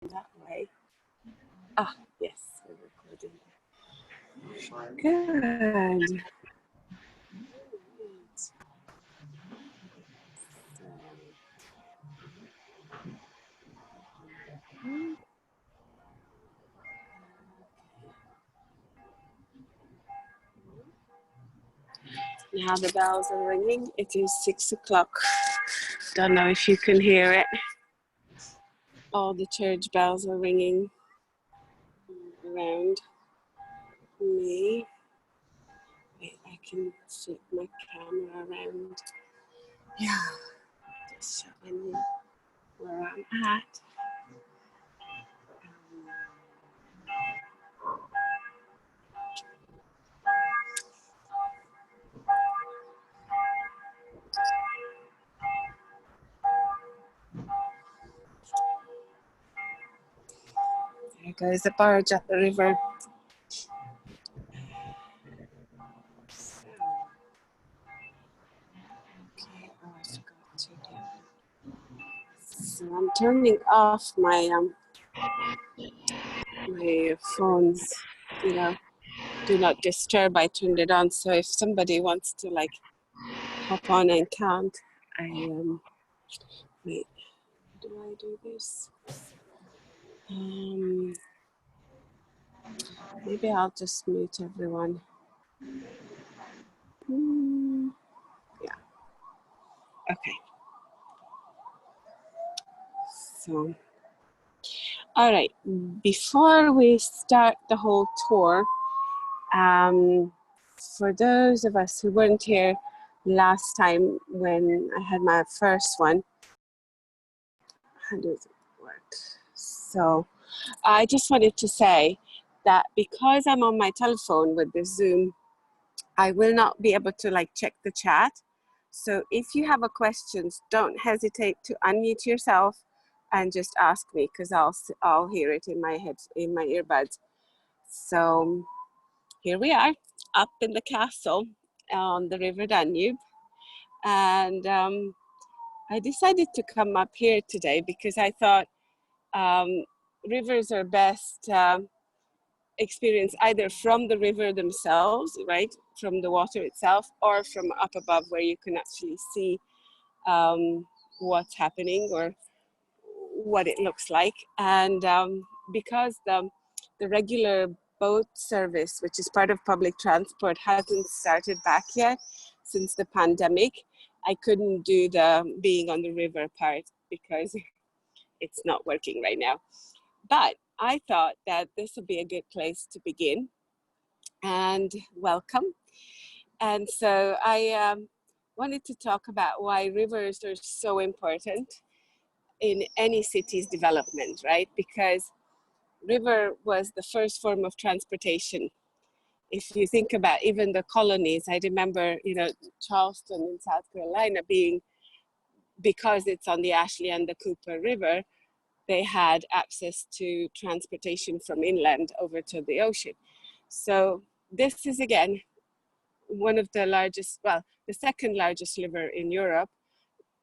that way. Ah, yes, we're recording. Good. Now the bells are ringing. It is 6 o'clock. Don't know if you can hear it. All the church bells are ringing around me. Wait, I can flip my camera around. Yeah, just showing you where I'm at. There goes the barge up the river. Okay, oh, I forgot to do. So I'm turning off my my phone's, you know, do not disturb. I turned it on, so if somebody wants to like hop on and count, wait, do I do this? Maybe I'll just mute everyone. Yeah. Okay. So, all right. Before we start the whole tour, for those of us who weren't here last time when I had my first one, how does it work? So, I just wanted to say that because I'm on my telephone with the Zoom, I will not be able to like check the chat. So if you have a questions, don't hesitate to unmute yourself and just ask me, because I'll hear it in my head, in my earbuds. So here we are up in the castle on the River Danube, and I decided to come up here today because I thought rivers are best experience either from the river themselves, right, from the water itself, or from up above where you can actually see what's happening or what it looks like. And because the regular boat service, which is part of public transport, hasn't started back yet since the pandemic, I couldn't do the being on the river part because it's not working right now. But I thought that this would be a good place to begin, and welcome. And so I wanted to talk about why rivers are so important in any city's development, right? Because river was the first form of transportation. If you think about even the colonies, I remember, you know, Charleston in South Carolina being, because it's on the Ashley and the Cooper River, they had access to transportation from inland over to the ocean. So this is again one of the largest, well, the second largest river in Europe,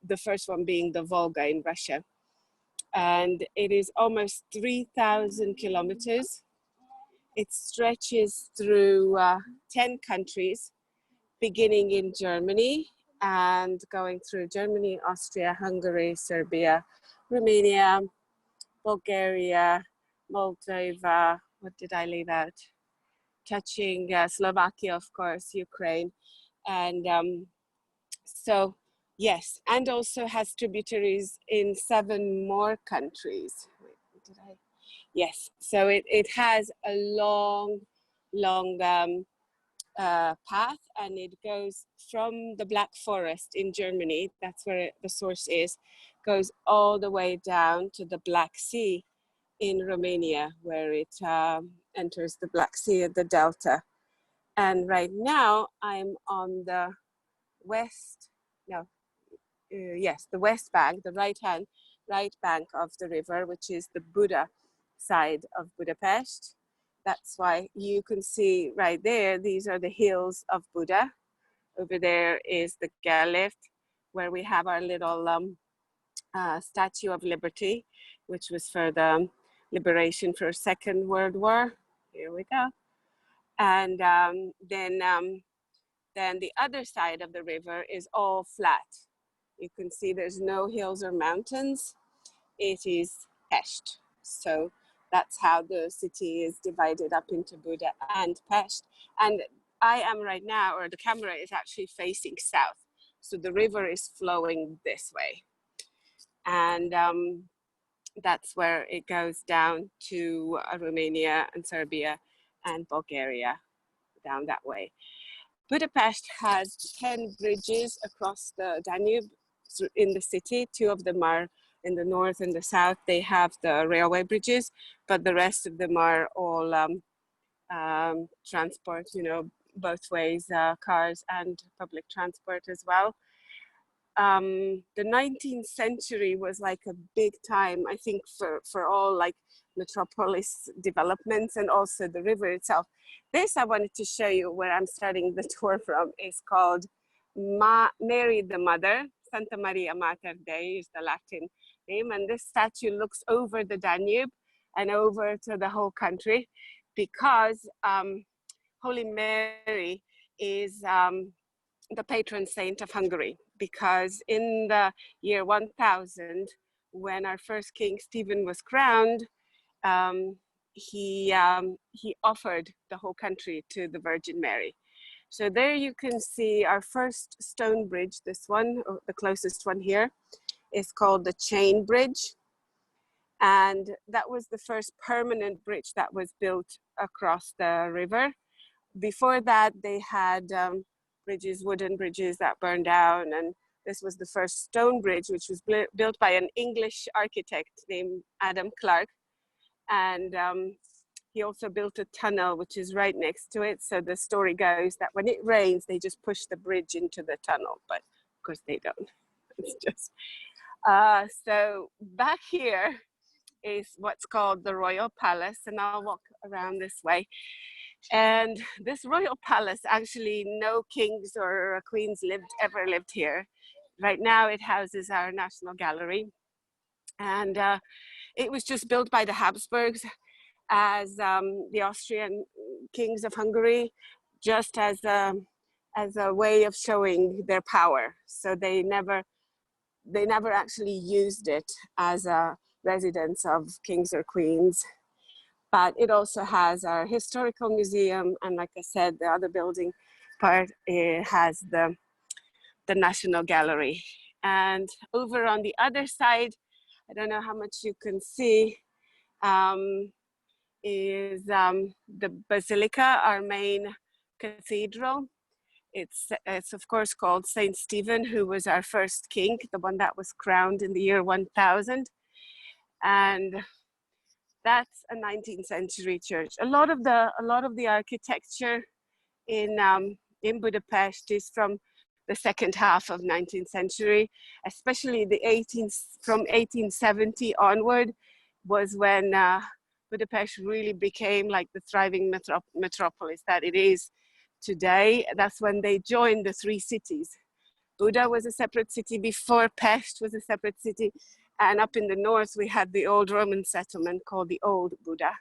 the first one being the Volga in Russia. And it is almost 3,000 kilometers. It stretches through 10 countries, beginning in Germany and going through Germany, Austria, Hungary, Serbia, Romania, Bulgaria, Moldova, what did I leave out? Touching Slovakia, of course, Ukraine. And so, yes, and also has tributaries in 7 more countries. Wait, did I? Yes, so it has a long path, and it goes from the Black Forest in Germany, that's where the source is, goes all the way down to the Black Sea in Romania, where it enters the Black Sea at the Delta. And right now I'm on the west, no, yes, the west bank, the right bank of the river, which is the Buda side of Budapest. That's why you can see right there, these are the hills of Buda. Over there is the Gerlift, where we have our little Statue of Liberty, which was for the liberation for Second World War. Here we go. And then the other side of the river is all flat. You can see there's no hills or mountains. It is Pest. So that's how the city is divided up into Buda and Pest. And I am right now, or the camera is actually facing south. So the river is flowing this way. And that's where it goes down to Romania and Serbia and Bulgaria, down that way. Budapest has 10 bridges across the Danube in the city. 2 of them are in the north and the south. They have the railway bridges, but the rest of them are all transport, you know, both ways, cars and public transport as well. The 19th century was like a big time, I think, for all like metropolis developments and also the river itself. This I wanted to show you where I'm starting the tour from is called Mary the Mother. Santa Maria Mater Dei is the Latin name. And this statue looks over the Danube and over to the whole country because Holy Mary is the patron saint of Hungary, because in the year 1000, when our first king Stephen was crowned, he offered the whole country to the Virgin Mary. So there you can see our first stone bridge. This one, or the closest one here, is called the Chain Bridge. And that was the first permanent bridge that was built across the river. Before that, they had bridges, wooden bridges that burned down. And this was the first stone bridge, which was built by an English architect named Adam Clark. And he also built a tunnel, which is right next to it. So the story goes that when it rains, they just push the bridge into the tunnel, but of course they don't. It's just, so back here is what's called the Royal Palace, and I'll walk around this way. And this royal palace, actually no kings or queens ever lived here. Right now it houses our National Gallery. And it was just built by the Habsburgs as the Austrian kings of Hungary, just as a way of showing their power. So they never actually used it as a residence of kings or queens. But it also has our historical museum, and like I said, the other building part, it has the National Gallery. And over on the other side, I don't know how much you can see, is the Basilica, our main cathedral. It's of course called Saint Stephen, who was our first king, the one that was crowned in the year 1000. And that's a 19th century church. A lot of the architecture in Budapest is from the second half of 19th century, especially from 1870 onward was when Budapest really became like the thriving metropolis that it is today. That's when they joined the 3 cities. Buda was a separate city before Pest was a separate city. And up in the north, we had the old Roman settlement called the Old Buda.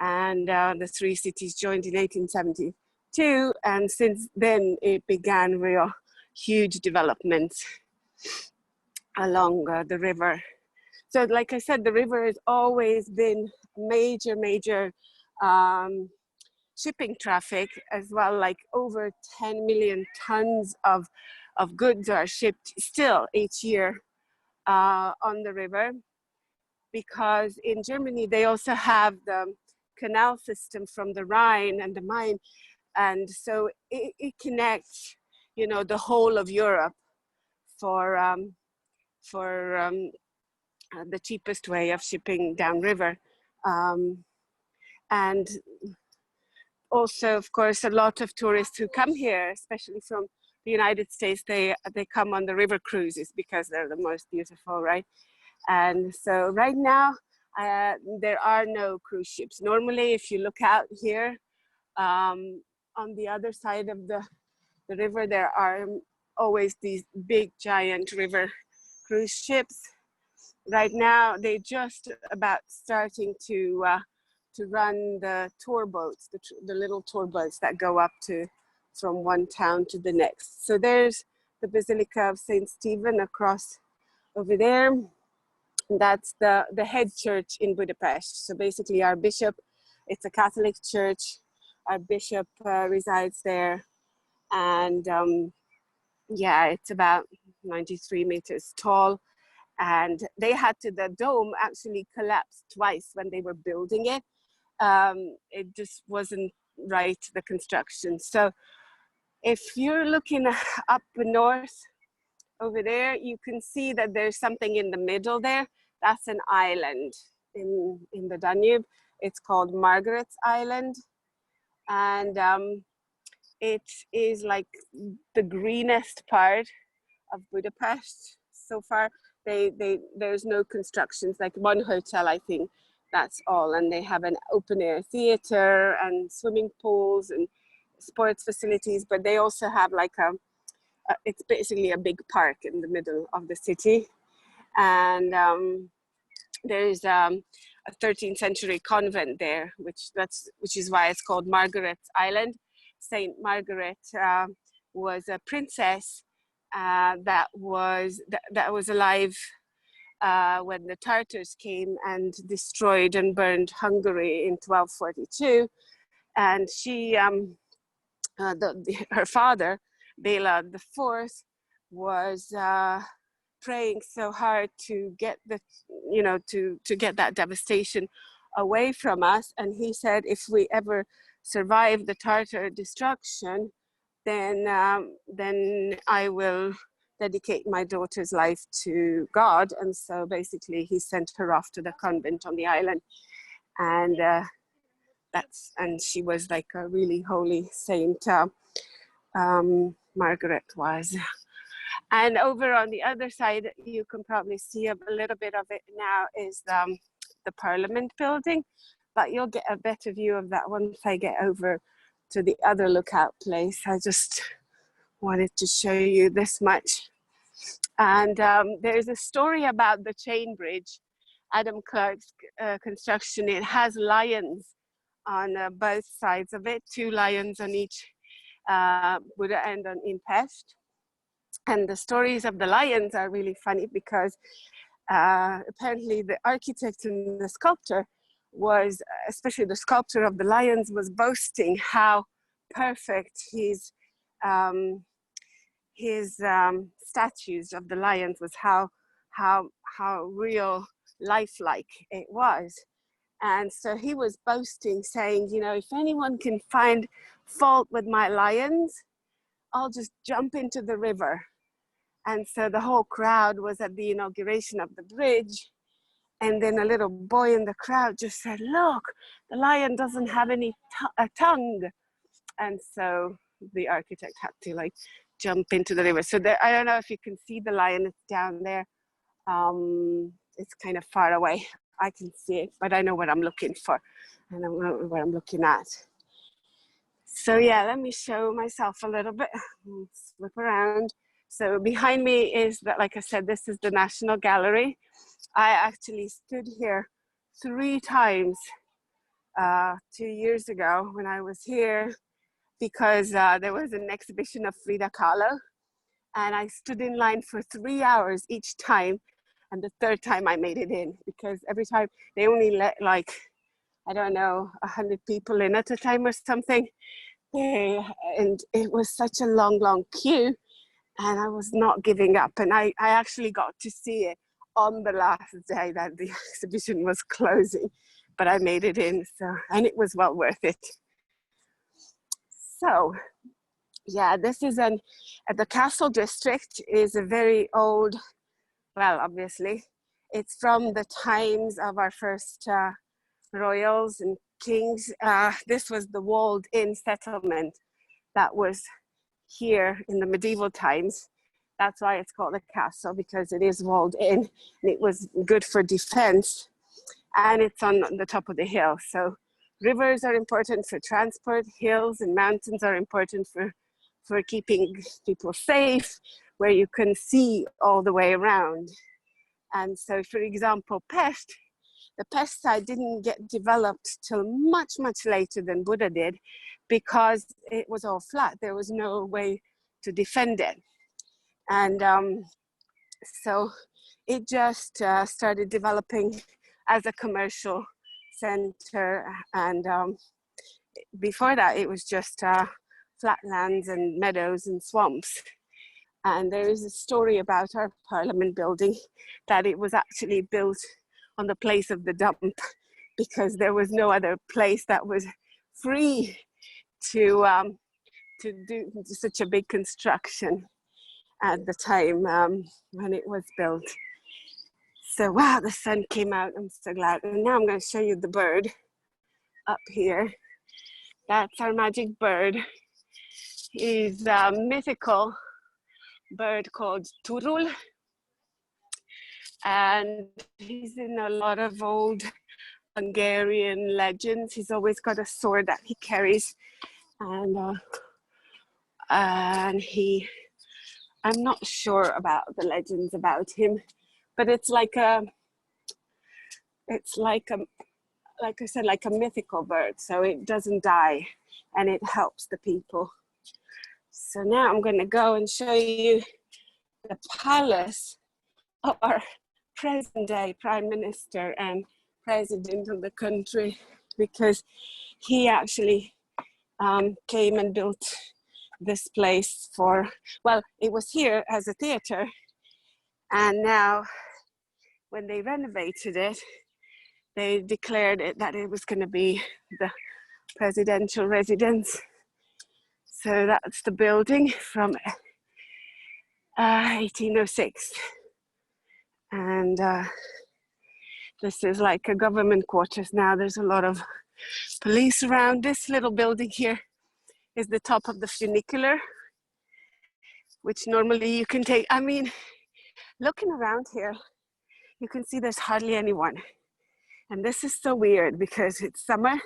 And the 3 cities joined in 1872. And since then, it began real huge developments along the river. So like I said, the river has always been major shipping traffic as well. Like over 10 million tons of goods are shipped still each year on the river, because in Germany they also have the canal system from the Rhine and the Main, and so it connects, you know, the whole of Europe for the cheapest way of shipping downriver, and also, of course, a lot of tourists who come here, especially from the United States, they come on the river cruises because they're the most beautiful, right? And so right now, there are no cruise ships. Normally, if you look out here, on the other side of the river, there are always these big, giant river cruise ships. right now they're just about starting to run the tour boats, the little tour boats that go up to from one town to the next. So there's the Basilica of Saint Stephen across over there. That's the head church in Budapest. So basically our bishop, it's a Catholic church. Our bishop resides there. And yeah, it's about 93 meters tall. And the dome actually collapsed twice when they were building it. It just wasn't right, the construction. So if you're looking up north over there, you can see that there's something in the middle there. That's an island in the Danube. It's called Margaret's Island. And it is like the greenest part of Budapest so far. There's no constructions, like one hotel, I think, that's all. And they have an open air theater and swimming pools and sports facilities, but they also have like it's basically a big park in the middle of the city. And there's a 13th century convent there, which is why it's called Margaret's Island. Saint Margaret was a princess that was alive when the Tartars came and destroyed and burned Hungary in 1242. And she, her father, Bela IV, was praying so hard to get to get that devastation away from us. And he said, if we ever survive the Tartar destruction, then I will dedicate my daughter's life to God. And so basically he sent her off to the convent on the island. And she was like a really holy saint, Margaret was. And over on the other side, you can probably see a little bit of it now, is the Parliament building, but you'll get a better view of that once I get over to the other lookout place. I just wanted to show you this much. And there's a story about the chain bridge, Adam Clark's construction. It has lions on both sides of it, 2 lions on each Buda end in Pest. And the stories of the lions are really funny because apparently the architect and the sculptor was, especially the sculptor of the lions, was boasting how perfect his statues of the lions was, how real, lifelike it was. And so he was boasting, saying, you know, if anyone can find fault with my lions, I'll just jump into the river. And so the whole crowd was at the inauguration of the bridge. And then a little boy in the crowd just said, look, the lion doesn't have any tongue. And so the architect had to like jump into the river. So there, I don't know if you can see the lion, it's down there. It's kind of far away. I can see it, but I know what I'm looking for. And I know what I'm looking at. So yeah, let me show myself a little bit. Flip around. So behind me is that, like I said, this is the National Gallery. I actually stood here 3 times 2 years ago when I was here, because there was an exhibition of Frida Kahlo, and I stood in line for 3 hours each time. And the 3rd time I made it in, because every time they only let like, I don't know, 100 people in at a time or something. And it was such a long queue, and I was not giving up. And I actually got to see it on the last day that the exhibition was closing, but I made it in, so, and it was well worth it. So yeah, this is the Castle District is a very old, well, obviously, it's from the times of our first royals and kings. This was the walled-in settlement that was here in the medieval times. That's why it's called a castle, because it is walled in, and it was good for defense, and it's on the top of the hill. So rivers are important for transport, hills and mountains are important for keeping people safe, where you can see all the way around. And so, for example, Pest, the Pest side didn't get developed till much, much later than Buda did, because it was all flat. There was no way to defend it. And so it just started developing as a commercial center. And before that, it was just flatlands and meadows and swamps. And there is a story about our parliament building that it was actually built on the place of the dump, because there was no other place that was free to do such a big construction at the time when it was built. So wow, the sun came out, I'm so glad. And now I'm going to show you the bird up here. That's our magic bird. He's a mythical bird called Turul, and he's in a lot of old Hungarian legends. He's always got a sword that he carries, and I'm not sure about the legends about him, but it's like I said, like a mythical bird, so it doesn't die and it helps the people. So now I'm going to go and show you the palace of our present day Prime Minister and President of the country, because he actually came and built this place for, well, it was here as a theater, and now when they renovated it, they declared it that it was going to be the presidential residence. So that's the building from 1806. And this is like a government quarters now. There's a lot of police around. This little building here is the top of the funicular, which normally you can take. I mean, looking around here, you can see there's hardly anyone. And this is so weird because it's summer.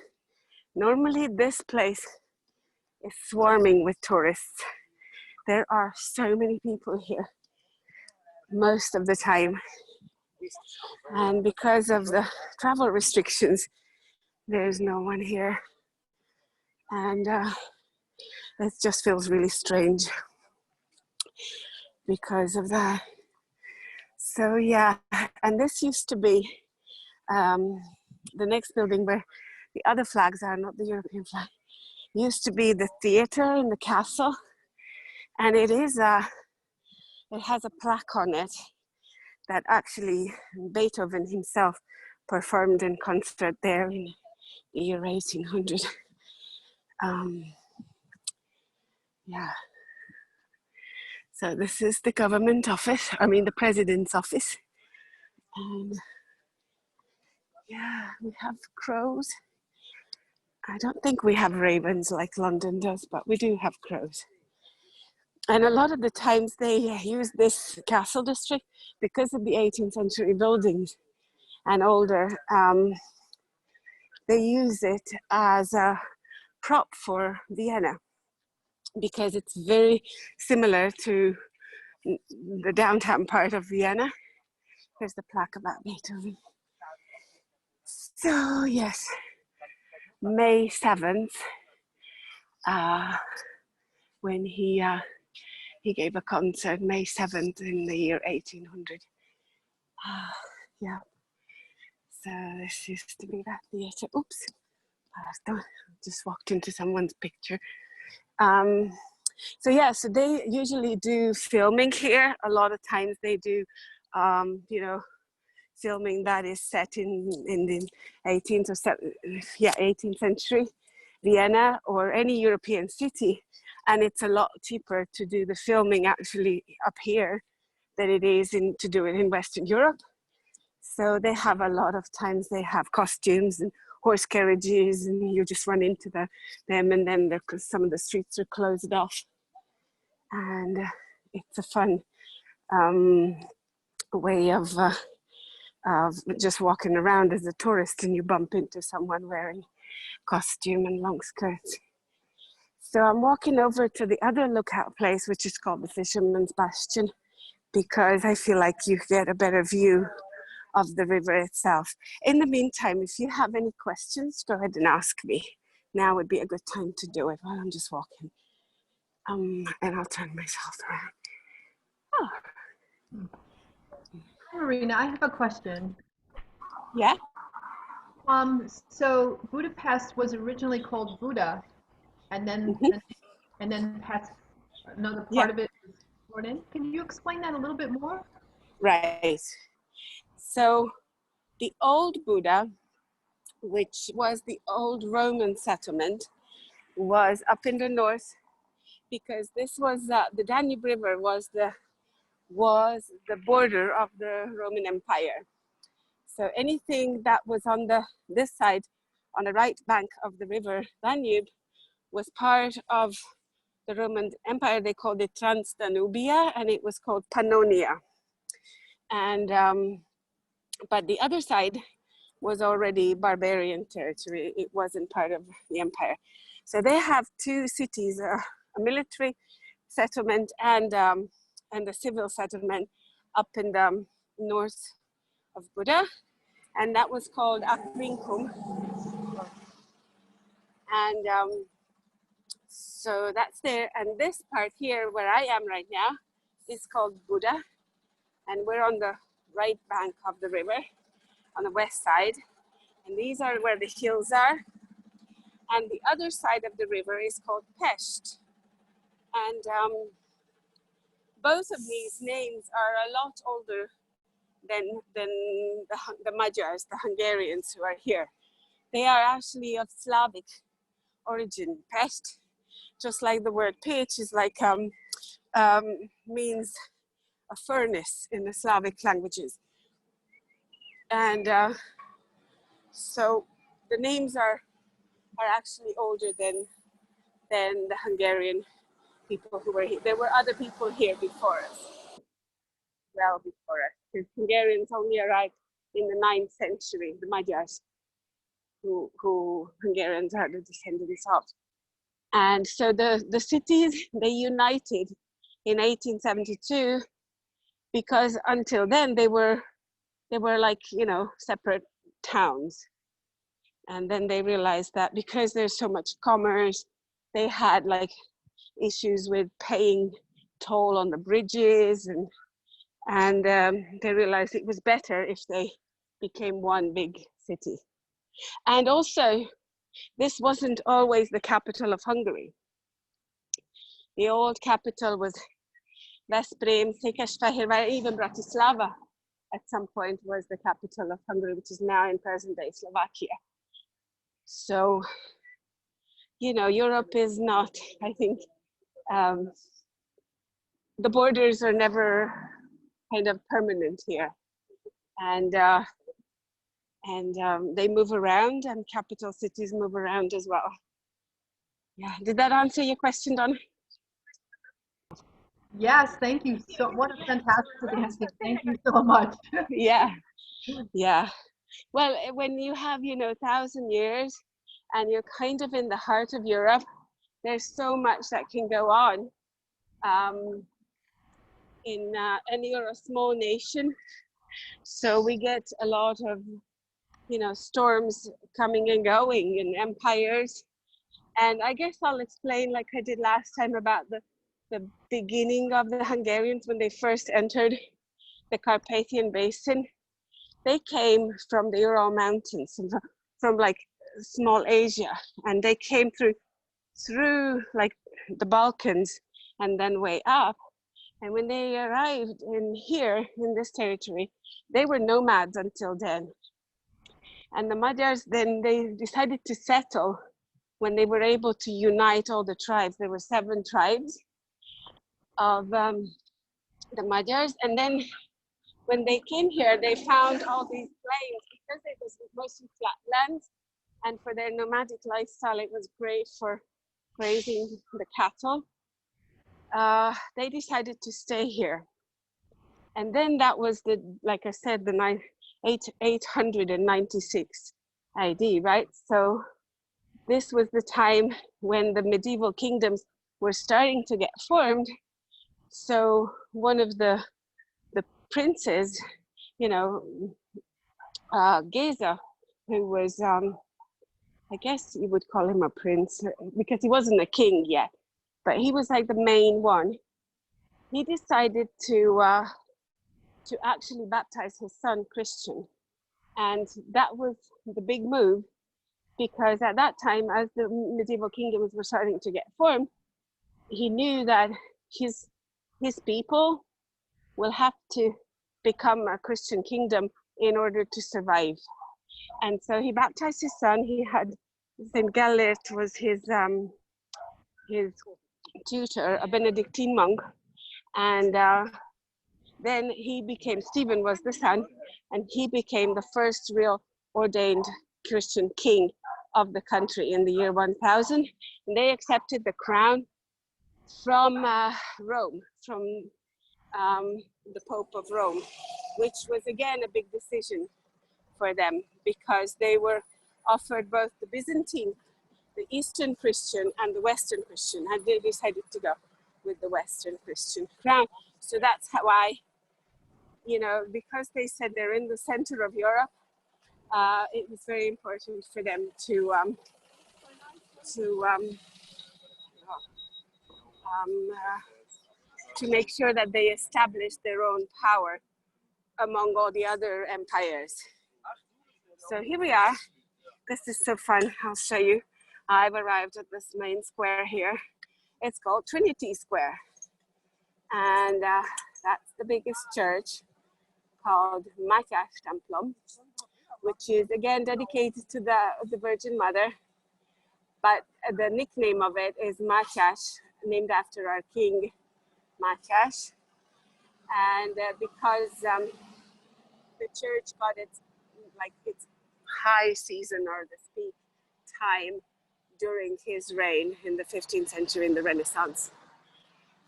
Normally this place is swarming with tourists. There are so many people here most of the time. And because of the travel restrictions, there's no one here. And it just feels really strange because of that. So yeah, and this used to be the next building where the other flags are, not the European flag, used to be the theater in the castle. And it has a plaque on it that actually Beethoven himself performed in concert there in the year 1800. Yeah. So this is the government office, the president's office. And yeah, we have crows. I don't think we have ravens like London does, but we do have crows. And a lot of the times they use this castle district because of the 18th century buildings and older. They use it as a prop for Vienna because it's very similar to the downtown part of Vienna. Here's the plaque about Beethoven. So yes, May 7th, when he gave a concert, May 7th in the year 1800. Yeah. So this used to be that theatre. Oops, I just walked into someone's picture. So yeah, so they usually do filming here. A lot of times they do, filming that is set in the 18th or 18th century Vienna or any European city, and it's a lot cheaper to do the filming actually up here than it is to do it in Western Europe. So they have a lot of times they have costumes and horse carriages, and you just run into them, and then some of the streets are closed off, and it's a fun way of just walking around as a tourist, and you bump into someone wearing costume and long skirts. So I'm walking over to the other lookout place, which is called the Fisherman's Bastion, because I feel like you get a better view of the river itself. In the meantime, if you have any questions, go ahead and ask me. Now would be a good time to do it while I'm just walking. And I'll turn myself around. Oh. Marina, I have a question. Yeah. So Budapest was originally called Buda, and then Mm-hmm. and then Pest, another Yeah. part of it was brought in. Can you explain that a little bit more? Right. So the old Buda, which was the old Roman settlement, was up in the north, because this was the Danube River was the border of the Roman Empire. So anything that was on this side, on the right bank of the river Danube, was part of the Roman Empire. They called it Transdanubia, and it was called Pannonia. And but the other side was already barbarian territory. It wasn't part of the empire. So they have two cities, a military settlement and a civil settlement up in the north of Buda, and that was called Aquincum. And so that's there. And this part here, where I am right now, is called Buda, and we're on the right bank of the river, on the west side. And these are where the hills are. And the other side of the river is called Pest. And both of these names are a lot older than the Magyars, the Hungarians who are here. They are actually of Slavic origin. Pest, just like the word pitch, is like means a furnace in the Slavic languages. And so the names are actually older than the Hungarian people who were here. There were other people here before us, well before us. The Hungarians only arrived in the 9th century, the Magyars, who Hungarians are the descendants of. And so the cities, they united in 1872, because until then they were like, separate towns. And then they realized that because there's so much commerce, they had like issues with paying toll on the bridges, and they realized it was better if they became one big city. And also, this wasn't always the capital of Hungary. The old capital was Veszprém, Székesfehérvár, even Bratislava at some point was the capital of Hungary, which is now in present-day Slovakia. So, Europe is not, I think, the borders are never kind of permanent here. And they move around, and capital cities move around as well. Yeah, did that answer your question, Donna? Yes, thank you. So, what a fantastic answer. Thank you so much. Yeah. Well, when you have, 1,000 years and you're kind of in the heart of Europe, there's so much that can go on. And you're a small nation, so we get a lot of, storms coming and going, and empires. And I guess I'll explain, like I did last time, about the beginning of the Hungarians when they first entered the Carpathian Basin. They came from the Ural Mountains, from like small Asia, and they came through like the Balkans and then way up. And when they arrived in here, in this territory, they were nomads until then. And the Magyars, then they decided to settle when they were able to unite all the tribes. There were 7 tribes of the Magyars. And then when they came here, they found all these plains, because it was mostly flat lands. And for their nomadic lifestyle, it was great for grazing the cattle. They decided to stay here. And then that was like I said, the 896 AD, right? So this was the time when the medieval kingdoms were starting to get formed. So one of the princes, you know, Geza, who was, I guess you would call him a prince because he wasn't a king yet, but he was like the main one. He decided to actually baptize his son Christian, and that was the big move, because at that time, as the medieval kingdoms were starting to get formed, he knew that his people will have to become a Christian kingdom in order to survive. And so he baptized his son. He had Saint Gellert was his tutor, a Benedictine monk, and then he became, Stephen was the son, and he became the first real ordained Christian king of the country in the year 1000. And they accepted the crown from Rome, from the Pope of Rome, which was again a big decision for them, because they were offered both the Byzantine, the Eastern Christian, and the Western Christian, and they decided to go with the Western Christian crown. So that's why, you know, because they said they're in the center of Europe, it was very important for them to make sure that they established their own power among all the other empires. So here we are. This is so fun. I'll show you. I've arrived at this main square here. It's called Trinity Square. And that's the biggest church, called Mátyás Templom, which is again dedicated to the Virgin Mother. But the nickname of it is Mátyás, named after our king, Mátyás. And because the church got its high season, or the peak time, during his reign in the 15th century, in the Renaissance.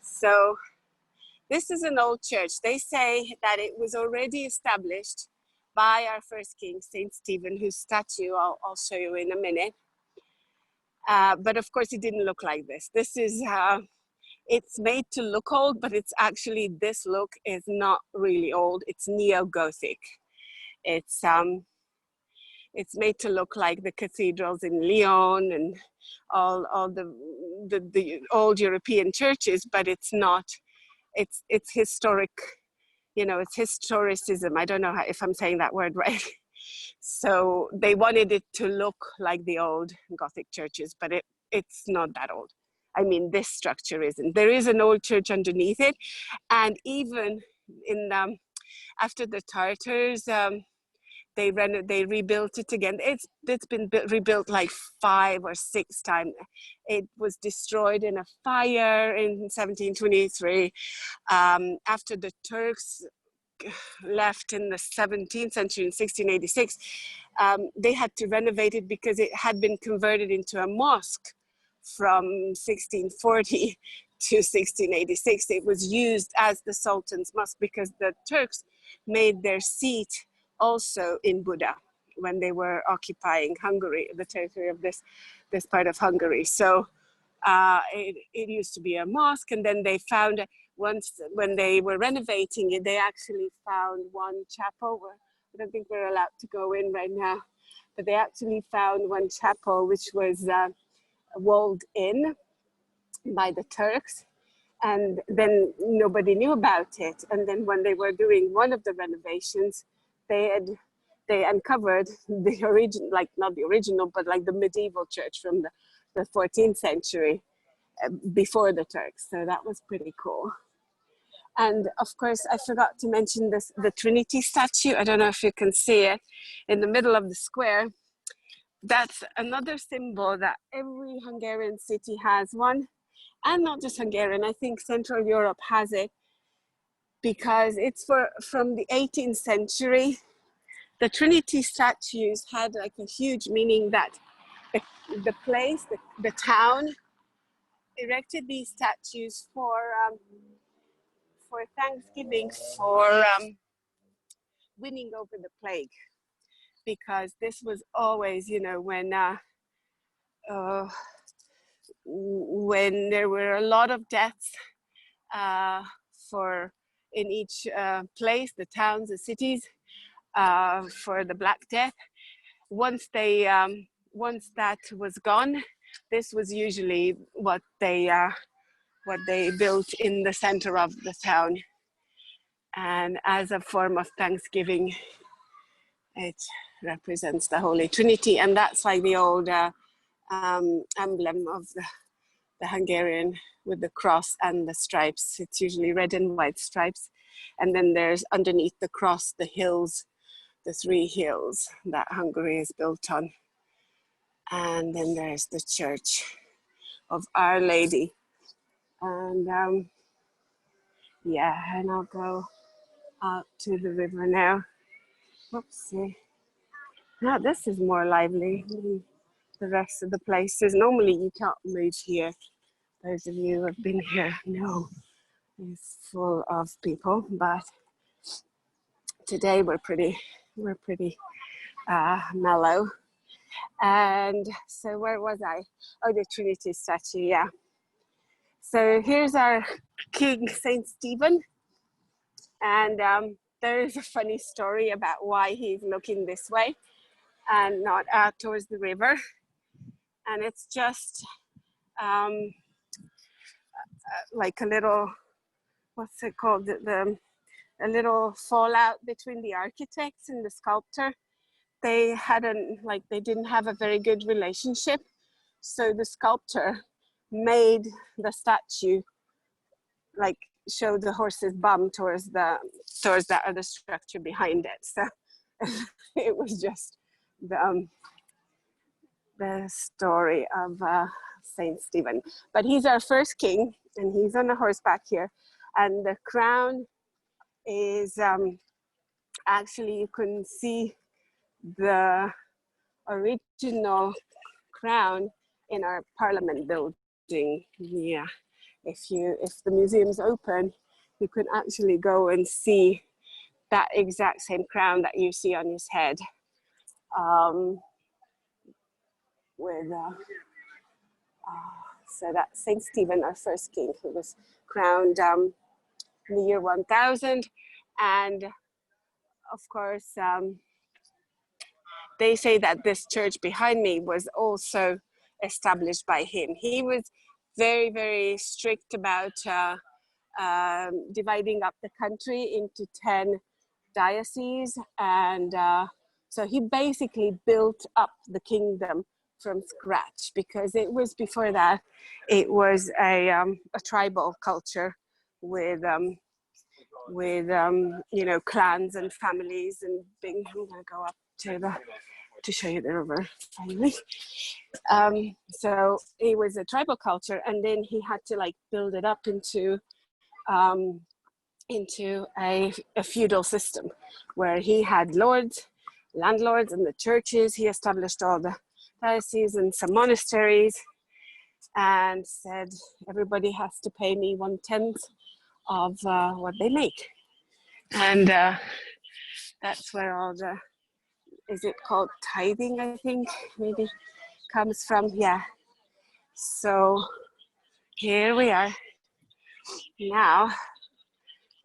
So this is an old church. They say that it was already established by our first king, Saint Stephen, whose statue I'll show you in a minute. But of course, it didn't look like this. This is, it's made to look old, but it's actually, this look is not really old. It's neo-Gothic. It's made to look like the cathedrals in Lyon and all the old European churches, but it's not. It's historic, you know, it's historicism. I don't know if I'm saying that word right. So they wanted it to look like the old Gothic churches, but it's not that old. I mean, this structure isn't. There is an old church underneath it, and even in after the Tartars, they rebuilt it again. It's been rebuilt like 5 or 6 times. It was destroyed in a fire in 1723. After the Turks left in the 17th century, in 1686, they had to renovate it because it had been converted into a mosque from 1640 to 1686. It was used as the Sultan's mosque because the Turks made their seat also in Buda when they were occupying Hungary, the territory of this part of Hungary. So it used to be a mosque, and then they found, once when they were renovating it, they actually found one chapel. I don't think we're allowed to go in right now, but they actually found one chapel which was walled in by the Turks, and then nobody knew about it. And then when they were doing one of the renovations, they uncovered the original, like not the original, but like the medieval church from the 14th century, before the Turks. So that was pretty cool. And of course, I forgot to mention the Trinity statue. I don't know if you can see it in the middle of the square. That's another symbol that every Hungarian city has one, and not just Hungarian. I think Central Europe has it, because it's from the 18th century. The Trinity statues had like a huge meaning, that the place, the town, erected these statues for Thanksgiving, for winning over the plague, because this was always, you know, when there were a lot of deaths in each place, the towns, the cities, for the Black Death. Once that was gone, this was usually what they built in the center of the town, and as a form of thanksgiving, it represents the Holy Trinity, and that's like the old emblem of the Hungarian with the cross and the stripes. It's usually red and white stripes, and then there's underneath the cross the hills, the 3 hills that Hungary is built on, and then there's the Church of Our Lady, and yeah, and I'll go out to the river now. Whoopsie. Now this is more lively than the rest of the places. Normally you can't move here. Those of you who have been here know it's full of people, but today we're pretty mellow. And so where was I? Oh, the Trinity statue, yeah. So here's our King Saint Stephen, and there is a funny story about why he's looking this way and not out towards the river, and it's just like a little, what's it called, a little fallout between the architects and the sculptor. They didn't have a very good relationship, so the sculptor made the statue like show the horse's bum towards that other structure behind it. So it was just the story of Saint Stephen. But he's our first king, and he's on a horseback here, and the crown is actually, you can see the original crown in our parliament building. Yeah, if the museum's open, you can actually go and see that exact same crown that you see on his head, so that's Saint Stephen, our first king, who was crowned in the year 1000. And of course, they say that this church behind me was also established by him. He was very, very strict about dividing up the country into 10 dioceses. And so he basically built up the kingdom from scratch, because it was, before that, it was a tribal culture with you know, clans and families and being. I'm gonna go up to show you the river finally. So it was a tribal culture, and then he had to like build it up into a feudal system where he had lords, landlords, and the churches. He established all the dioceses and some monasteries, and said everybody has to pay me 1/10 of what they make. And that's where all the, is it called tithing, I think, maybe, comes from. Yeah. So here we are now.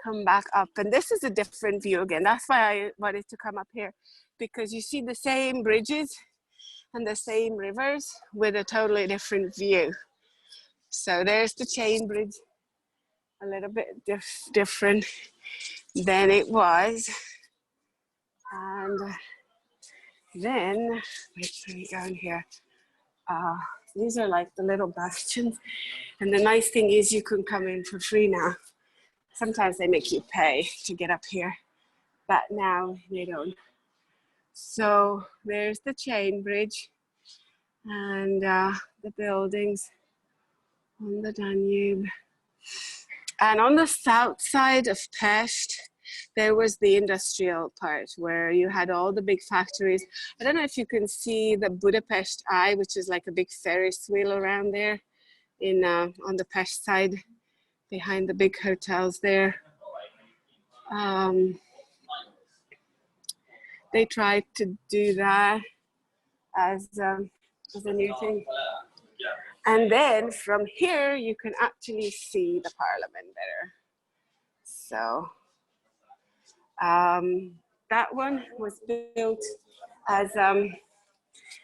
Come back up, and this is a different view again. That's why I wanted to come up here, because you see the same bridges and the same rivers with a totally different view. So there's the chain bridge, a little bit different than it was. And then, let's see down here. These are like the little bastions. And the nice thing is you can come in for free now. Sometimes they make you pay to get up here, but now they don't. So there's the chain bridge and the buildings on the Danube. And on the south side of Pest, there was the industrial part where you had all the big factories. I don't know if you can see the Budapest Eye, which is like a big Ferris wheel around there in on the Pest side, behind the big hotels there. They tried to do that as a new thing. And then from here, you can actually see the parliament better. So That one was built as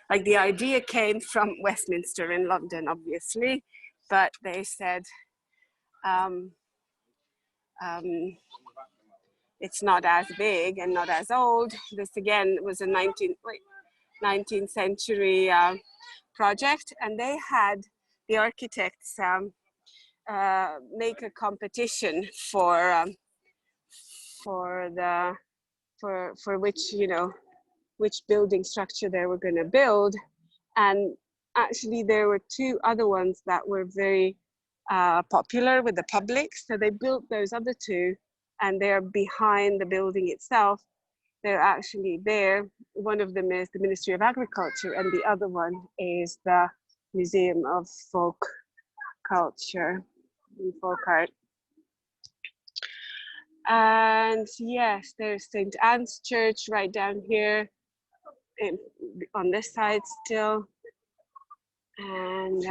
like the idea came from Westminster in London, obviously, but they said it's not as big and not as old. This again was a 19th century project, and they had the architects make a competition for which, you know, which building structure they were going to build. And actually there were two other ones that were very popular with the public, so they built those other two, and they're behind the building itself. They're actually there. One of them is the Ministry of Agriculture, and the other one is the Museum of Folk Culture and Folk Art. And yes, there's St. Anne's Church right down here on this side still. And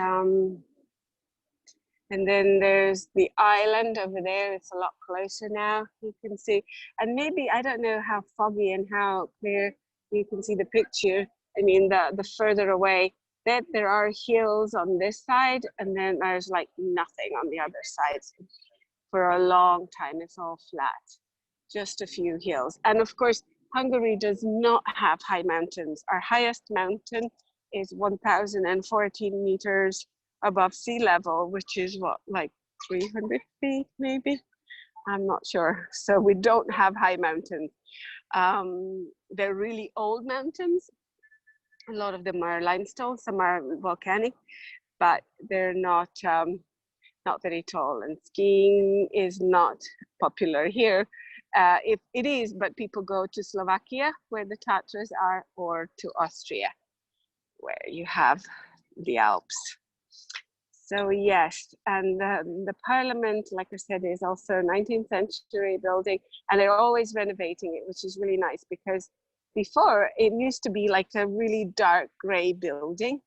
then there's the island over there. It's a lot closer now, you can see. And maybe, I don't know how foggy and how clear you can see the picture. I mean, the further away, that there are hills on this side, and then there's like nothing on the other side. For a long time, it's all flat, just a few hills. And of course, Hungary does not have high mountains. Our highest mountain is 1,014 meters above sea level, which is what, like 300 feet maybe? I'm not sure. So we don't have high mountains. They're really old mountains. A lot of them are limestone, some are volcanic, but they're not very tall, and skiing is not popular here. If it is, but people go to Slovakia, where the Tatras are, or to Austria, where you have the Alps. So yes, and the parliament, like I said, is also a 19th century building, and they're always renovating it, which is really nice, because before it used to be like a really dark gray building.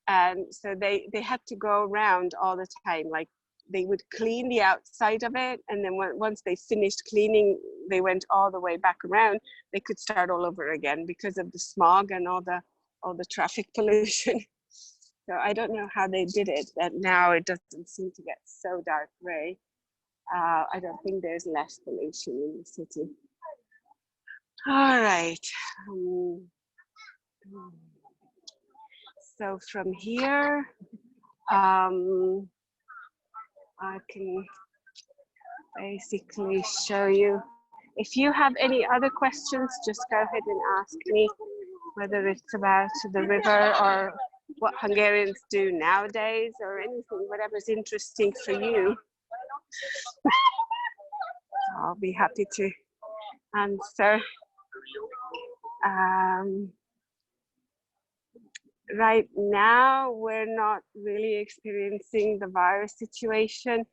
And so they had to go around all the time, like they would clean the outside of it, and then once they finished cleaning, they went all the way back around. They could start all over again because of the smog and all the traffic pollution. So I don't know how they did it, that now it doesn't seem to get so dark gray. I don't think there's less pollution in the city. All right. So from here, I can basically show you. If you have any other questions, just go ahead and ask me, whether it's about the river or what Hungarians do nowadays, or anything, whatever's interesting for you. I'll be happy to answer. Right now, we're not really experiencing the virus situation.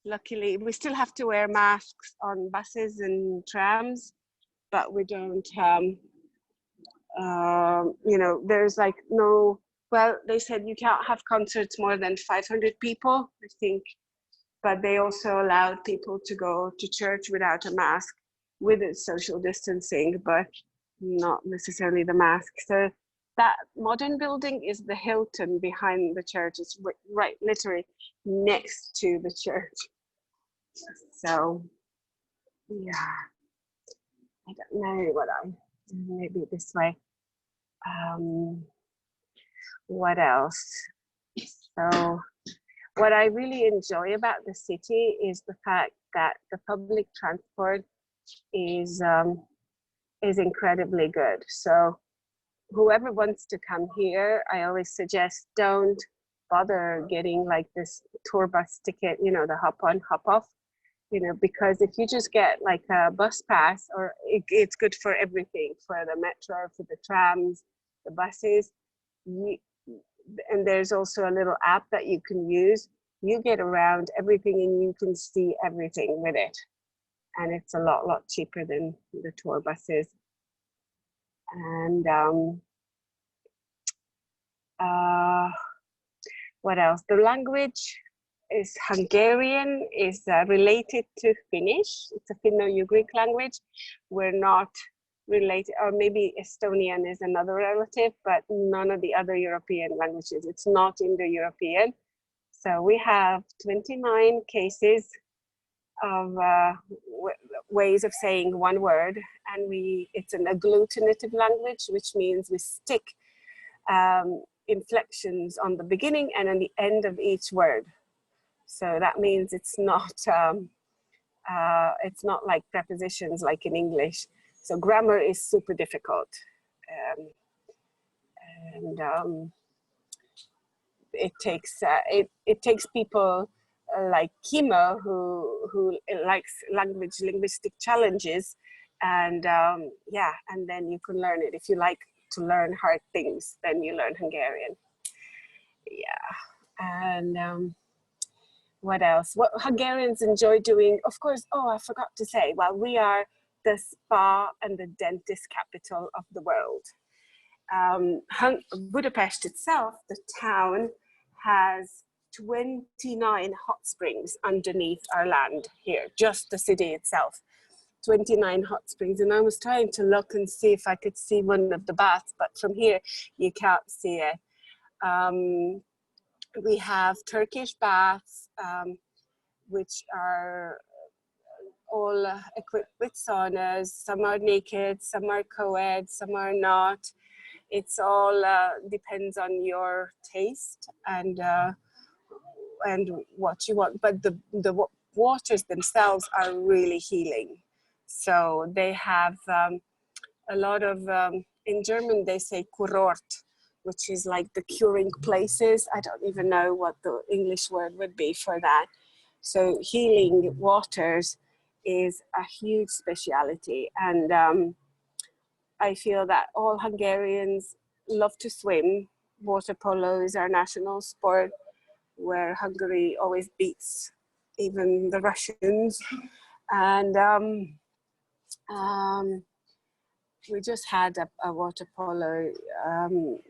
Luckily, we still have to wear masks on buses and trams, but we don't, you know, there's like no, well, they said you can't have concerts more than 500 people, I think, but they also allowed people to go to church without a mask, with its social distancing, but not necessarily the mask. So that modern building is the Hilton behind the church. It's right literally next to the church. So yeah, I don't know what maybe this way. What else? So what I really enjoy about the city is the fact that the public transport is incredibly good. So whoever wants to come here, I always suggest don't bother getting like this tour bus ticket, you know, the hop on, hop off, you know, because if you just get like a bus pass, or it's good for everything, for the metro, for the trams, the buses, and there's also a little app that you can use. You get around everything and you can see everything with it. And it's a lot cheaper than the tour buses. And what else? The language is Hungarian, is related to Finnish. It's a Finno-Ugric language. We're not related, or maybe Estonian is another relative, but none of the other European languages. It's not Indo-European. So we have 29 cases of ways of saying one word, and it's an agglutinative language, which means we stick inflections on the beginning and on the end of each word. So that means it's not like prepositions like in English. So grammar is super difficult, and it takes people like Kimo who likes linguistic challenges, and yeah, and then you can learn it. If you like to learn hard things, then you learn Hungarian. Yeah, and what else? What Hungarians enjoy doing, of course. Oh, I forgot to say. Well, we are the spa and the dentist capital of the world. Budapest itself, the town, has 29 hot springs underneath our land here, just the city itself. 29 hot springs, and I was trying to look and see if I could see one of the baths, but from here you can't see it. We have Turkish baths, which are all equipped with saunas. Some are naked, some are co-ed, some are not. It's all depends on your taste and what you want. But the waters themselves are really healing. So they have a lot of, in German they say Kurort, which is like the curing places. I don't even know what the English word would be for that. So healing waters is a huge speciality. And I feel that all Hungarians love to swim. Water polo is our national sport, where Hungary always beats even the Russians. And we just had a water polo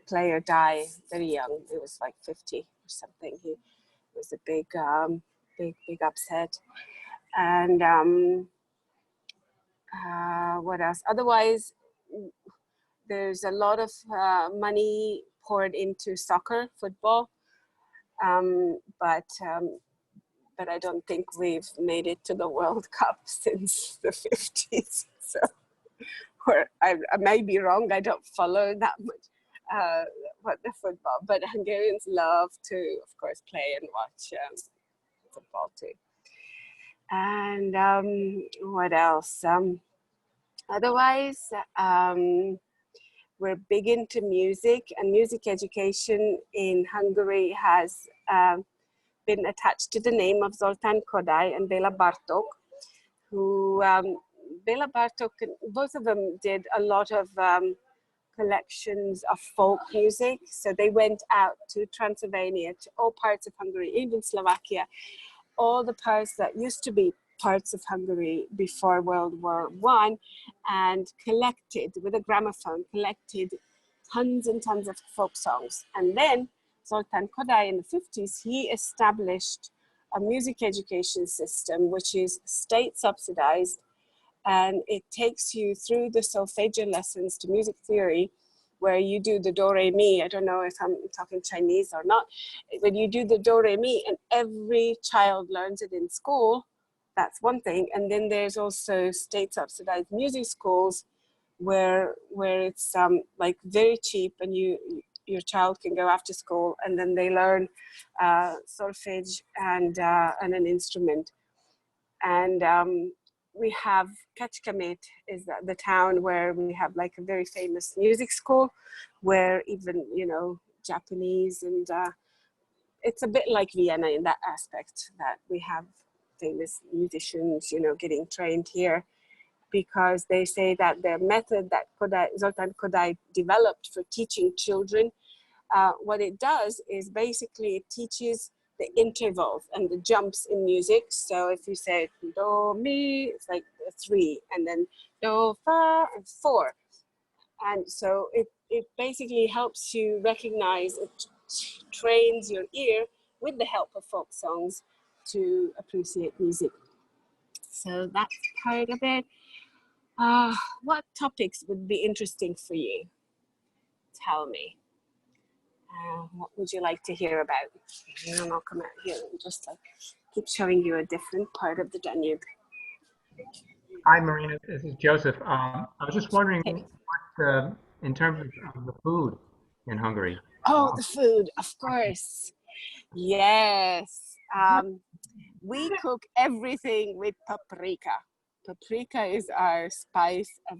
player die very young. It was like 50 or something. He was a big upset. And what else? Otherwise, there's a lot of money poured into soccer, football, but I don't think we've made it to the World Cup since the 50s. So, or I may be wrong. I don't follow that much what the football, but Hungarians love to, of course, play and watch football too. And what else? Otherwise, we're big into music, and music education in Hungary has been attached to the name of Zoltán Kodály and Béla Bartók, who Béla Bartók, both of them did a lot of collections of folk music. So they went out to Transylvania, to all parts of Hungary, even Slovakia, all the parts that used to be parts of Hungary before World War I, and collected, with a gramophone, collected tons and tons of folk songs. And then Zoltán Kodály in the 50s, he established a music education system, which is state subsidized, and it takes you through the solfeggio lessons to music theory, where you do the do re mi. I don't know if I'm talking Chinese or not. When you do the do re mi, and every child learns it in school, that's one thing. And then there's also state subsidized music schools where it's like very cheap, and your child can go after school, and then they learn solfege and an instrument. And we have Kecskemét is the town where we have like a very famous music school, where even, you know, Japanese, and it's a bit like Vienna in that aspect, that we have famous musicians, you know, getting trained here, because they say that the method that Zoltán Kodály developed for teaching children, what it does is basically it teaches the intervals and the jumps in music. So if you say do, mi, it's like 3, and then do, fa, and 4. And so it basically helps you recognize, it trains your ear with the help of folk songs, to appreciate music. So that's part of it. What topics would be interesting for you? Tell me. What would you like to hear about? And I'll come out here and just like keep showing you a different part of the Danube. Hi, Marina. This is Joseph. I was just wondering Okay. what, in terms of the food in Hungary. Oh, the food, of course. Yes. We cook everything with paprika. Paprika is our spice of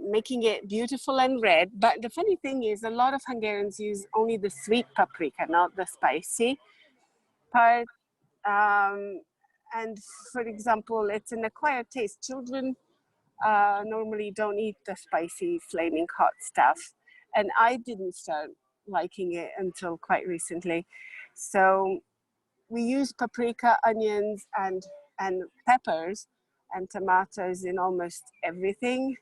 making it beautiful and red. But the funny thing is, a lot of Hungarians use only the sweet paprika, not the spicy part. And for example, it's an acquired taste. Children normally don't eat the spicy, flaming hot stuff. And I didn't start liking it until quite recently. So we use paprika, onions, and peppers and tomatoes in almost everything.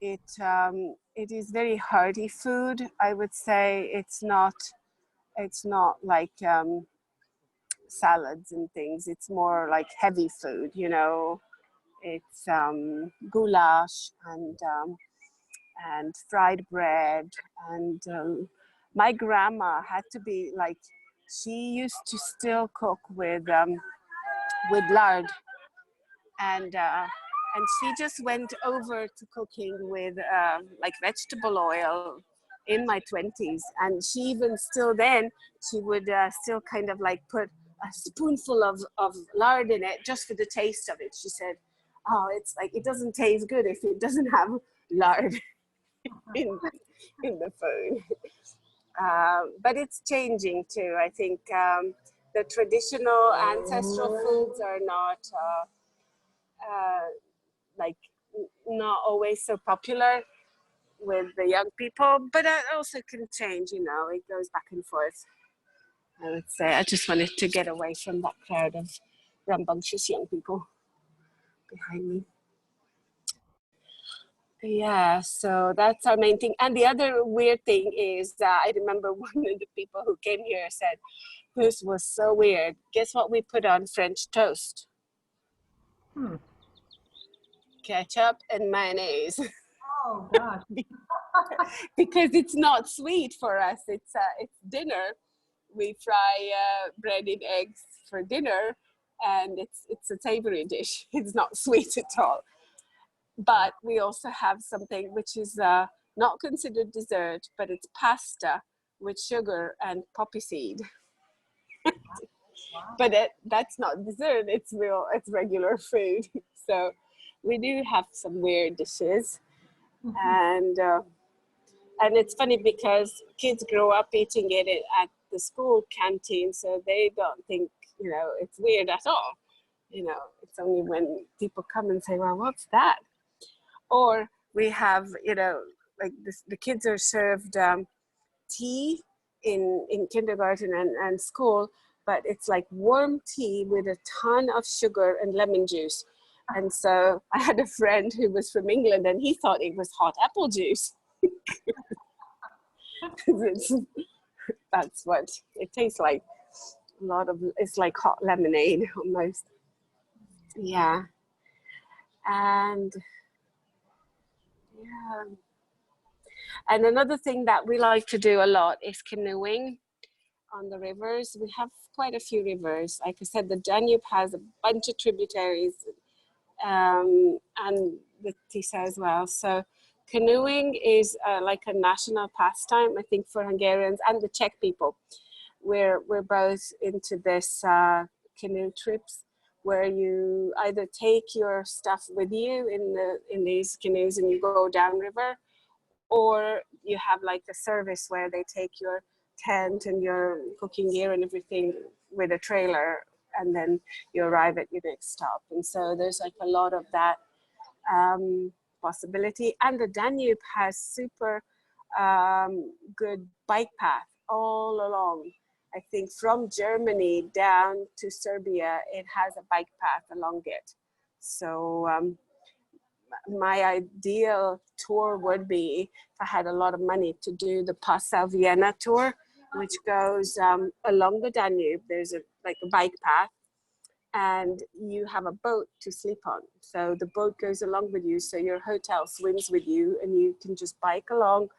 It is very hearty food. I would say it's not like salads and things. It's more like heavy food, you know. It's goulash and fried bread. And my grandma had to be like, she used to still cook with lard, and she just went over to cooking with like vegetable oil in my 20s. And she even still then, she would still kind of like put a spoonful of lard in it just for the taste of it. She said, oh, it's like, it doesn't taste good if it doesn't have lard in the food. But it's changing too. I think the traditional ancestral foods are not like not always so popular with the young people, but that also can change, you know, it goes back and forth. I would say I just wanted to get away from that crowd of rambunctious young people behind me. Yeah, so that's our main thing. And the other weird thing is that I remember one of the people who came here said, this was so weird. Guess what we put on French toast? Ketchup and mayonnaise. Oh gosh. Because it's not sweet for us. It's dinner. We fry bread and eggs for dinner, and it's a savory dish. It's not sweet at all. But we also have something which is not considered dessert, but it's pasta with sugar and poppy seed. Wow. But that's not dessert. It's regular food. So we do have some weird dishes, and it's funny because kids grow up eating it at the school canteen, so they don't think, you know, it's weird at all. You know, it's only when people come and say, well, what's that? Or we have, you know, like this, the kids are served tea in kindergarten and school, but it's like warm tea with a ton of sugar and lemon juice. And so I had a friend who was from England, and he thought it was hot apple juice. That's what it tastes like. It's like hot lemonade almost. Yeah. And yeah. And another thing that we like to do a lot is canoeing on the rivers. We have quite a few rivers. Like I said, the Danube has a bunch of tributaries, and the Tisza as well. So canoeing is like a national pastime, I think, for Hungarians and the Czech people. We're both into this canoe trips, where you either take your stuff with you in these canoes and you go downriver, or you have like a service where they take your tent and your cooking gear and everything with a trailer, and then you arrive at your next stop. And so there's like a lot of that possibility. And the Danube has super good bike path all along. I think from Germany down to Serbia, it has a bike path along it. So my ideal tour would be, if I had a lot of money, to do the Passau Vienna tour, which goes along the Danube. There's like a bike path, and you have a boat to sleep on. So the boat goes along with you. So your hotel swims with you, and you can just bike along,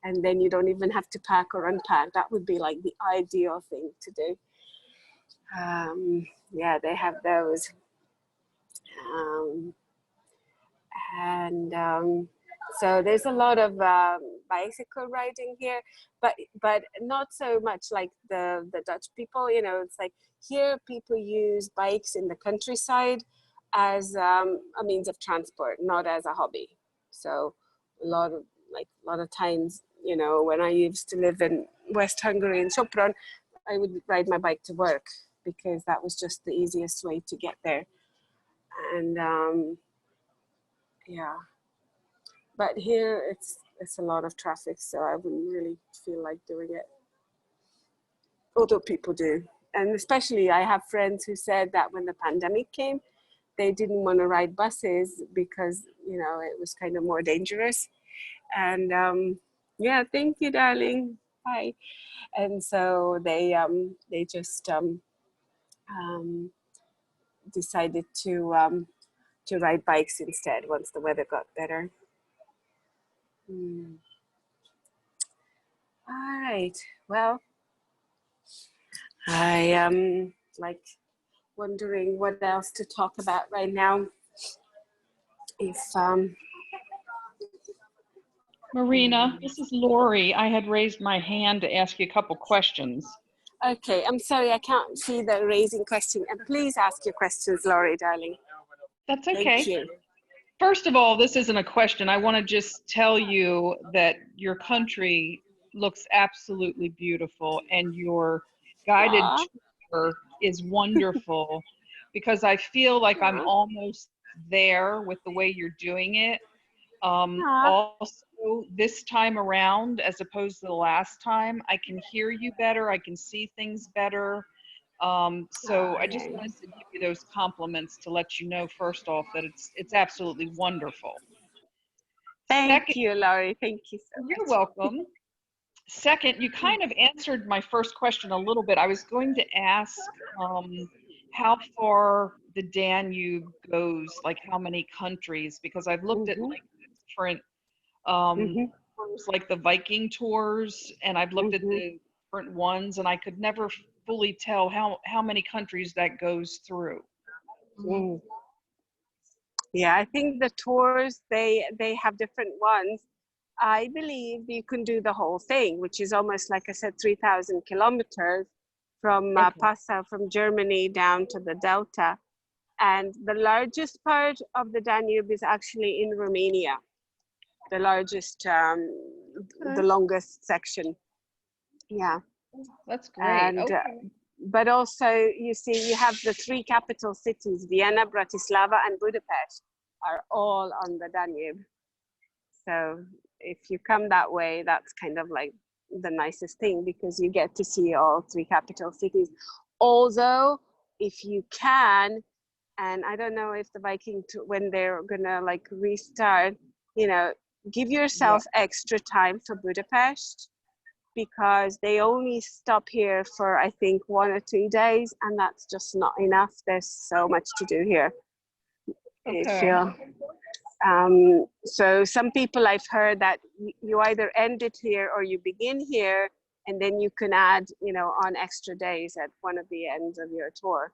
and then you don't even have to pack or unpack. That would be like the ideal thing to do. Yeah, they have those. So there's a lot of bicycle riding here, but not so much like the Dutch people. You know, it's like here people use bikes in the countryside as a means of transport, not as a hobby. So a lot of times, you know, when I used to live in West Hungary in Sopron, I would ride my bike to work because that was just the easiest way to get there. And yeah, but here it's a lot of traffic, so I wouldn't really feel like doing it, although people do. And especially I have friends who said that when the pandemic came, they didn't want to ride buses because, you know, it was kind of more dangerous. And yeah, thank you, darling. Bye. And so they just decided to ride bikes instead once the weather got better. All right. Well, I am like wondering what else to talk about right now. If Marina, this is Lori. I had raised my hand to ask you a couple questions. okay, I'm sorry, I can't see the raising question. And please ask your questions, Laurie, darling. That's okay. Thank you. First of all, this isn't a question. I want to just tell you that your country looks absolutely beautiful, and your guided Aww. tour is wonderful because I feel like I'm almost there with the way you're doing it. Also, this time around, as opposed to the last time, I can hear you better. I can see things better. So I just wanted to give you those compliments to let you know, first off, that it's absolutely wonderful. Thank you, Laurie. Thank you so much. You're welcome. Second, you kind of answered my first question a little bit. I was going to ask how far the Danube goes, like how many countries, because I've looked at like different tours, like the Viking tours, and I've looked at the different ones, and I could never fully tell how many countries that goes through. Yeah, I think the tours, they have different ones. I believe you can do the whole thing, which is almost, like I said, 3,000 kilometers from Passau, from Germany down to the Delta. And the largest part of the Danube is actually in Romania, the largest, the longest section. Yeah. That's great. And, but also, you see, you have the three capital cities, Vienna, Bratislava, and Budapest, are all on the Danube. So if you come that way, that's kind of like the nicest thing, because you get to see all three capital cities. Although, if you can, and I don't know if the Viking, when they're gonna like restart, you know, give yourself extra time for Budapest, because they only stop here for, I think, 1 or 2 days, and that's just not enough. There's so much to do here. So some people, I've heard that you either end it here or you begin here, and then you can add, you know, on extra days at one of the ends of your tour,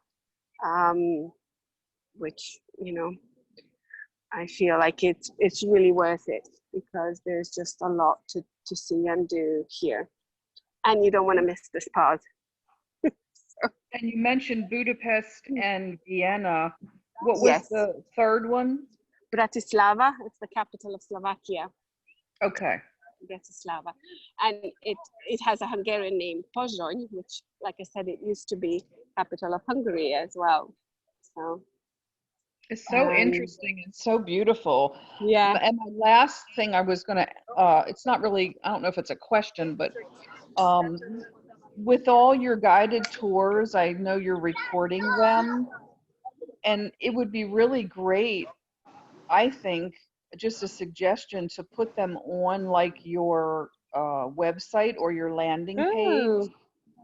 which, you know, I feel like it's really worth it, because there's just a lot to see and do here, and you don't want to miss this part. And you mentioned Budapest and Vienna. What was the third one? Bratislava. It's the capital of Slovakia. Okay. Bratislava, and it has a Hungarian name, Pozsony, which, like I said, it used to be capital of Hungary as well. So it's so interesting and so beautiful. Yeah. And my last thing I was gonna, it's not really, I don't know if it's a question, but with all your guided tours, I know you're recording them, and it would be really great, I think, just a suggestion, to put them on like your website or your landing page. Oh,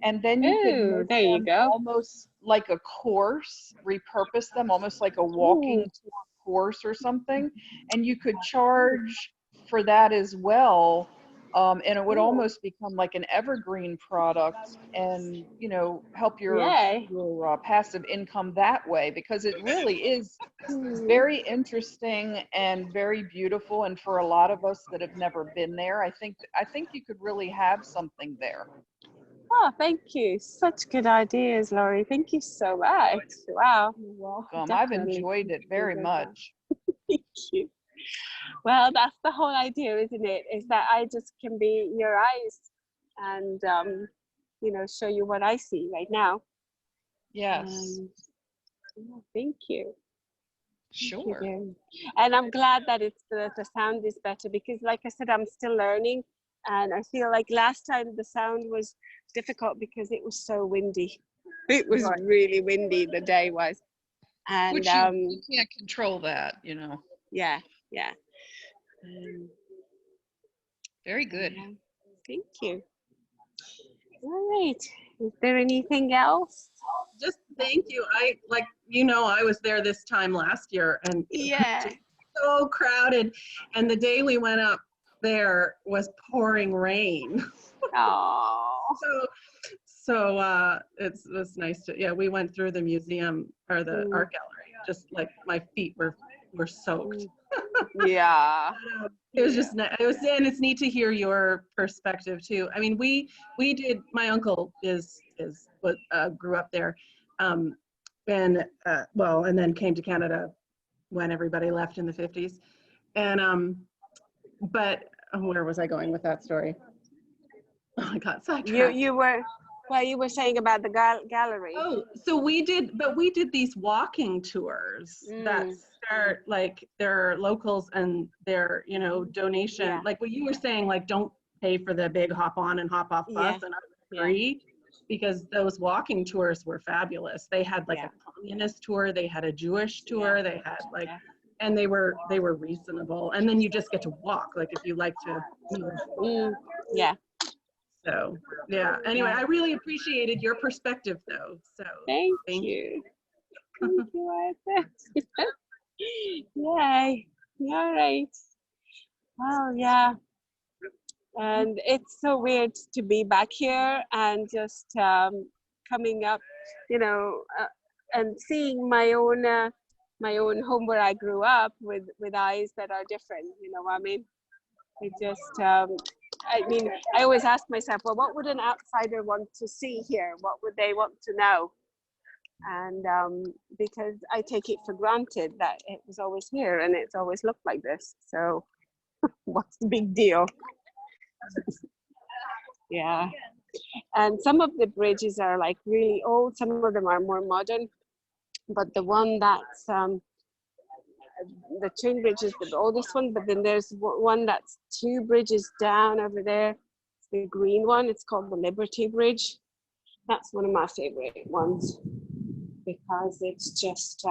And then you could oh, make there you them go. almost like a course, repurpose them almost like a walking Ooh, tour course or something. And you could charge for that as well. And it would cool. almost become like an evergreen product and, you know, help Yay. your passive income that way, because it really is Hmm. very interesting and very beautiful. And for a lot of us that have never been there, I think you could really have something there. Oh, thank you. Such good ideas, Laurie. Thank you so much. Wow. You're welcome. I've Definitely enjoyed it very consider that. much. Thank you. Well, that's the whole idea, isn't it? Is that I just can be your eyes and, you know, show you what I see right now. Yes, Yeah, thank you. Thank you, sure. dear. And I'm glad that the sound is better, because like I said, I'm still learning, and I feel like last time the sound was difficult because it was so windy. It was Right. really windy, the day was. And Which you can't control that, you know. yeah, yeah. Um, Very good. yeah. Thank you. All right. Is there anything else? Just thank you. I was there this time last year, and it was Yeah. just so crowded. And the day we went up there was pouring rain. Oh. So it was nice to, yeah, we went through the museum or the art gallery, just like my feet were soaked. Yeah. It was just and it's neat to hear your perspective too. I mean, we did. My uncle grew up there, and then came to Canada when everybody left in the 50s. And but where was I going with that story? Oh, I got sidetracked. You were saying about the gallery. Oh, so we did these walking tours that start, like, they're locals and they're, you know, donation. Yeah. Like what you were saying, like, don't pay for the big hop on and hop off bus, and free, because those walking tours were fabulous. They had like a communist tour, they had a Jewish tour, they had like, and they were reasonable. And then you just get to walk, like if you like to move. Yeah. So yeah, anyway, I really appreciated your perspective though. So Thank you. Thank you, Arthur. Yay. All right. Oh, yeah. And it's so weird to be back here and just coming up, you know, and seeing my own home where I grew up with eyes that are different. You know what I mean? It just, I mean, I always ask myself, well, what would an outsider want to see here? What would they want to know? And because I take it for granted that it was always here and it's always looked like this. So what's the big deal? Yeah. And some of the bridges are like really old. Some of them are more modern. But the one that's, the train bridge is the oldest one, but then there's one that's 2 bridges down over there. It's the green one. It's called the Liberty Bridge. That's one of my favorite ones because it's just,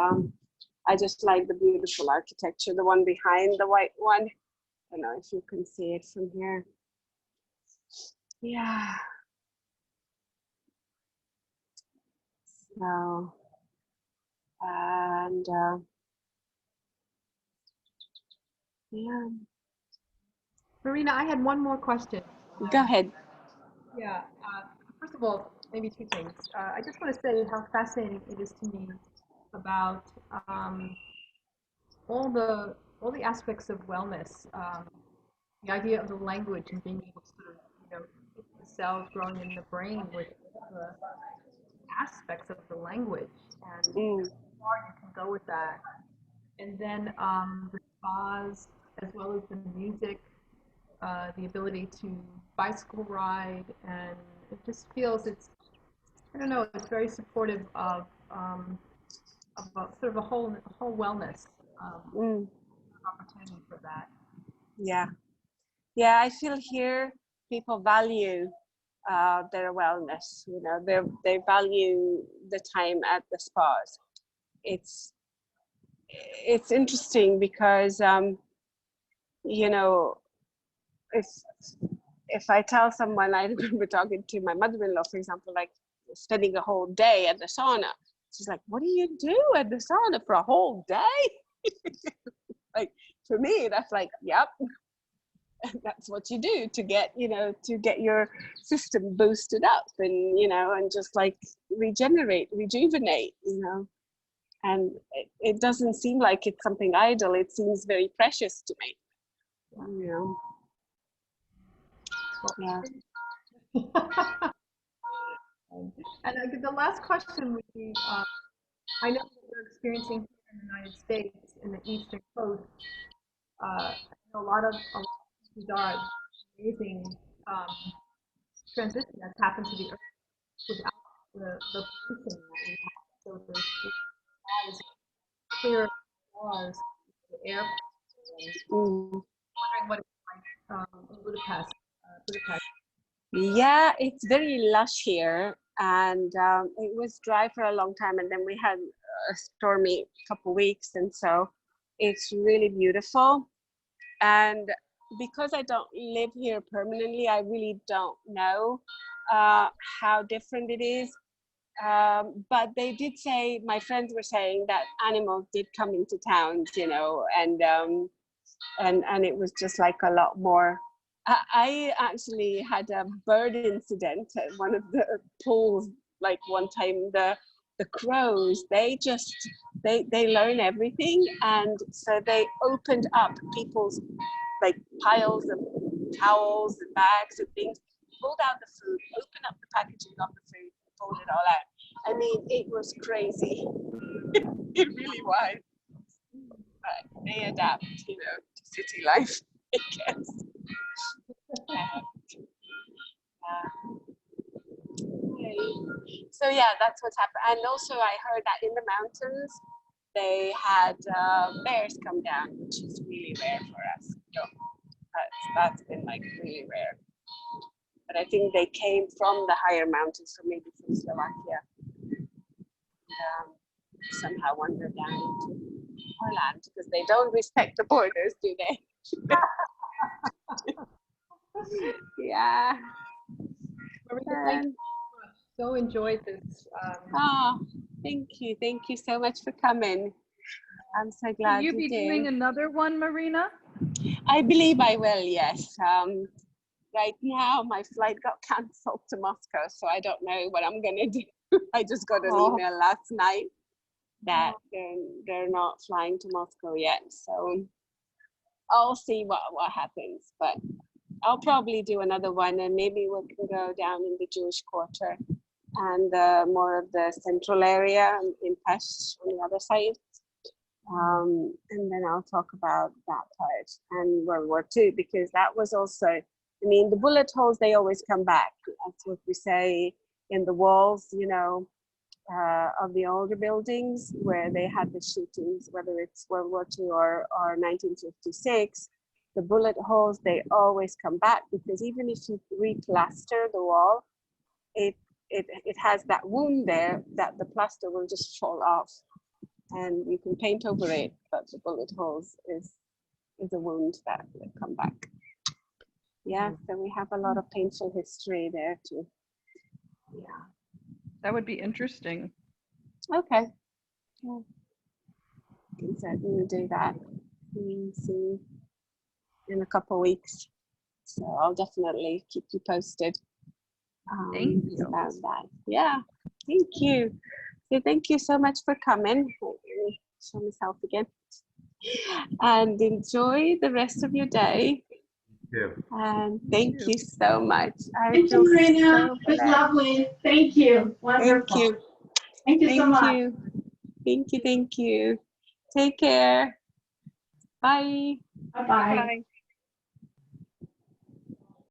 I just like the beautiful architecture. The one behind the white one. I don't know if you can see it from here. Yeah. So, and yeah. Marina, I had one more question. Go ahead. Yeah. First of all, maybe 2 things. I just want to say how fascinating it is to me about all the aspects of wellness. The idea of the language and being able to sort of, you know, the cells growing in the brain with the aspects of the language and how far you can go with that. And then the spas, as well as the music, the ability to bicycle ride, and it just feels I don't know, it's very supportive of sort of a whole wellness opportunity for that. Yeah. Yeah, I feel here people value their wellness. You know, they value the time at the spas. It's interesting because you know, if I tell someone, I remember talking to my mother-in-law, for example, like spending a whole day at the sauna. She's like, what do you do at the sauna for a whole day? Like, for me, that's like, yep, that's what you do to get, you know, to get your system boosted up and, you know, and just like rejuvenate, you know. And it doesn't seem like it's something idle. It seems very precious to me, you know. Yeah. And the last question would be, I know that you're experiencing here in the United States, in the Eastern Coast, a lot of bizarre, amazing transition that's happened to the Earth without the pollution that we have. So there's clear stars, the air. Wondering what it's like in Budapest. Yeah, it's very lush here, and it was dry for a long time, and then we had a stormy couple weeks, and so it's really beautiful. And because I don't live here permanently, I really don't know how different it is. But they did say, my friends were saying that animals did come into towns, you know, and it was just like a lot more. I actually had a bird incident at one of the pools, like one time. The crows, they learn everything, and so they opened up people's like piles of towels and bags and things, pulled out the food, opened up the packaging of the food, and pulled it all out. I mean, it was crazy. It really was. But they adapt, you know, to city life, I guess. So yeah, that's what's happened. And also I heard that in the mountains, they had bears come down, which is really rare for us. So that's been like really rare. But I think they came from the higher mountains, so maybe from Slovakia. Somehow wandered down into our land, because they don't respect the borders, do they? Yeah. So enjoyed this. Thank you so much for coming. I'm so glad you did. Will you be doing another one, Marina? I believe I will, yes. Right now my flight got cancelled to Moscow, so I don't know what I'm gonna do. I just got an email last night that they're not flying to Moscow yet, so I'll see what happens. But I'll probably do another one, and maybe we can go down in the Jewish quarter and more of the central area in Pest on the other side. And then I'll talk about that part and World War II, because that was also, I mean, the bullet holes, they always come back. That's what we say in the walls, you know, of the older buildings where they had the shootings, whether it's World War II or 1956. The bullet holes, they always come back, because even if you replaster the wall, it has that wound there that the plaster will just fall off, and you can paint over it, but the bullet holes is a wound that will come back. Yeah, so we have a lot of painful history there too. Yeah, that would be interesting. Okay, yeah, we can certainly do that. We'll see in a couple of weeks, so I'll definitely keep you posted. Thank you. About that. Yeah, thank you. So thank you so much for coming. Let me show myself again. And enjoy the rest of your day. Yeah. And thank you so much. Thank you, Marina. It was lovely. Thank you. Wonderful. Thank you. Thank you so much. Thank you. Take care. Bye. Bye-bye. Bye.